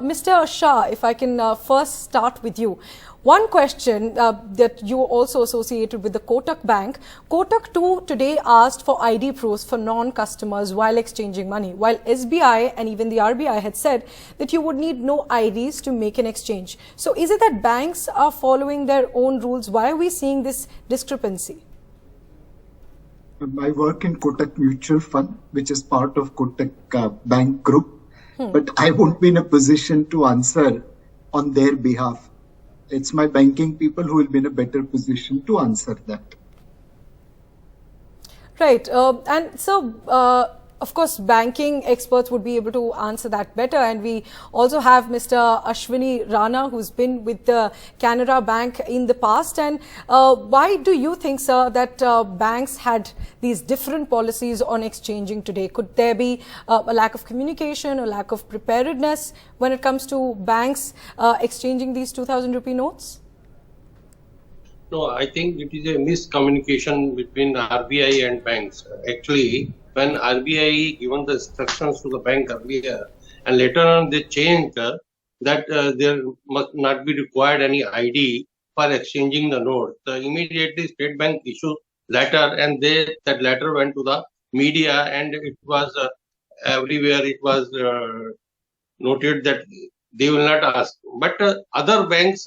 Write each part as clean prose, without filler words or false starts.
Mr. Shah, if I can first start with you. One question that you also associated with the Kotak Bank. Kotak too today asked for ID proofs for non-customers while exchanging money, while SBI and even the RBI had said that you would need no IDs to make an exchange. So is it that banks are following their own rules? Why are we seeing this discrepancy? I work in Kotak Mutual Fund, which is part of Kotak Bank Group, but I won't be in a position to answer on their behalf. It's my banking people who will be in a better position to answer that. Right. And so, of course, banking experts would be able to answer that better. And we also have Mr. Ashwini Rana, who's been with the Canara Bank in the past. And why do you think, sir, that banks had these different policies on exchanging today? Could there be a lack of communication, a lack of preparedness when it comes to banks exchanging these 2,000 rupee notes? No, I think it is a miscommunication between RBI and banks. Actually, when RBI given the instructions to the bank earlier, and later on they changed that there must not be required any ID for exchanging the note. Immediately State Bank issued letter, and that letter went to the media, and it was everywhere. It was noted that they will not ask. But other banks,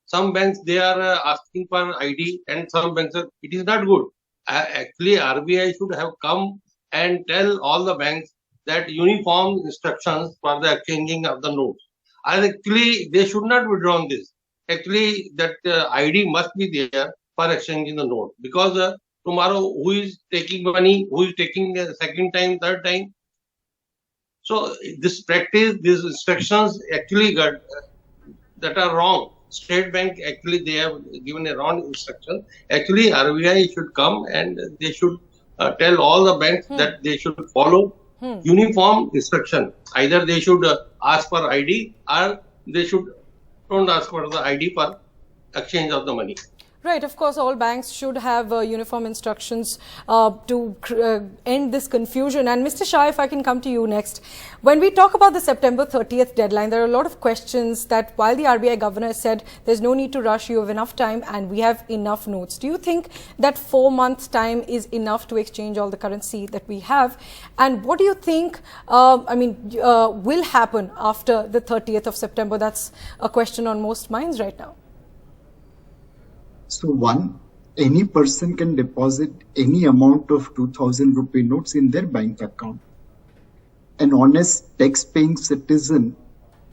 some banks they are asking for ID, and some banks it is not good. Actually, RBI should have come and tell all the banks that uniform instructions for the exchanging of the notes. And actually, they should not withdraw this. Actually, that ID must be there for exchanging the note, because tomorrow who is taking money, who is taking the second time, third time. So this practice, these instructions actually got that are wrong. State Bank actually they have given a wrong instruction. Actually, RBI should come and they should tell all the banks that they should follow uniform instruction. Either they should ask for ID, or they should don't ask for the ID for exchange of the money. Right. Of course, all banks should have uniform instructions to end this confusion. And Mr. Shah, if I can come to you next. When we talk about the September 30th deadline, there are a lot of questions that while the RBI governor said there's no need to rush, you have enough time and we have enough notes. Do you think that 4 months time is enough to exchange all the currency that we have? And what do you think, will happen after the 30th of September? That's a question on most minds right now. So one, any person can deposit any amount of 2,000 rupee notes in their bank account. An honest tax-paying citizen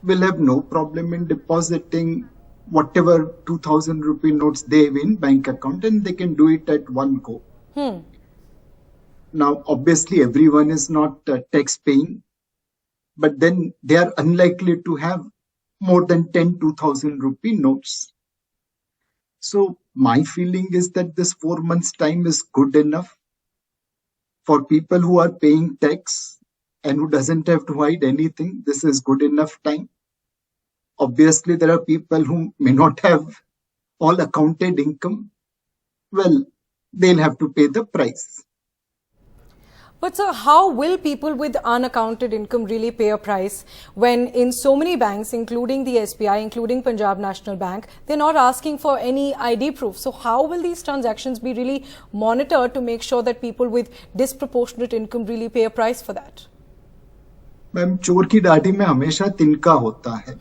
will have no problem in depositing whatever 2,000 rupee notes they have in bank account, and they can do it at one go. Now, obviously, everyone is not tax-paying, but then they are unlikely to have more than 10 2,000 rupee notes. So my feeling is that this 4 months time is good enough for people who are paying tax and who doesn't have to hide anything. This is good enough time. Obviously, there are people who may not have all accounted income. Well, they'll have to pay the price. But sir, how will people with unaccounted income really pay a price when in so many banks, including the SBI, including Punjab National Bank, they're not asking for any ID proof? So how will these transactions be really monitored to make sure that people with disproportionate income really pay a price for that? Ma'am, चोर की दाढ़ी में हमेशा तिनका होता है.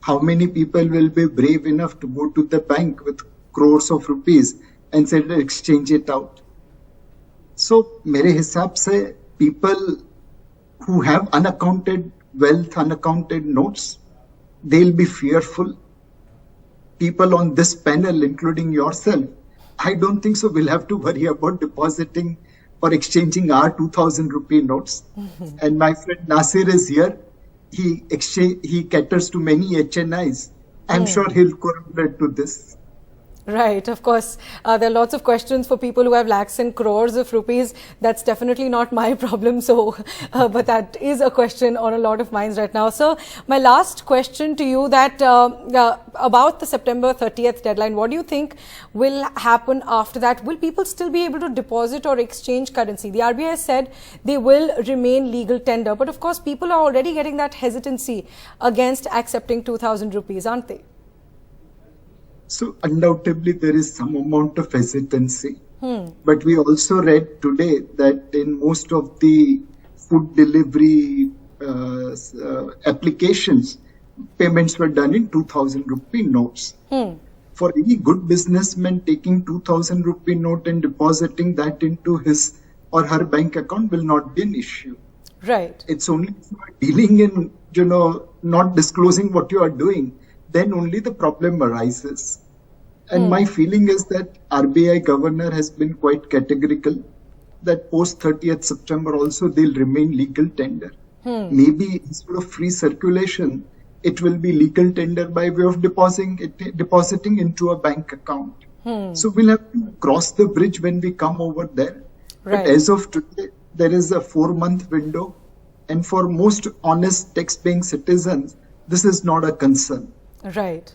How many people will be brave enough to go to the bank with crores of rupees and say exchange it out? So, मेरे हिसाब से people who have unaccounted wealth, unaccounted notes, they'll be fearful. People on this panel, including yourself, I don't think so we'll have to worry about depositing or exchanging our 2,000 rupee notes. And my friend Nasir is here. He caters to many HNIs. I'm sure he'll correlate to this. Right, of course. There are lots of questions for people who have lakhs and crores of rupees. That's definitely not my problem. So, but that is a question on a lot of minds right now. So, my last question to you that about the September 30th deadline, what do you think will happen after that? Will people still be able to deposit or exchange currency? The RBI said they will remain legal tender. But of course, people are already getting that hesitancy against accepting 2,000 rupees, aren't they? So undoubtedly there is some amount of hesitancy. But we also read today that in most of the food delivery applications, payments were done in 2,000 rupee notes. For any good businessman, taking 2,000 rupee note and depositing that into his or her bank account will not be an issue. Right. It's only if you are dealing in, not disclosing what you are doing, then only the problem arises. And my feeling is that RBI governor has been quite categorical that post 30th September also they'll remain legal tender. Maybe instead of free circulation, it will be legal tender by way of depositing into a bank account. So we'll have to cross the bridge when we come over there. Right. But as of today, there is a 4-month window. And for most honest tax-paying citizens, this is not a concern. Right.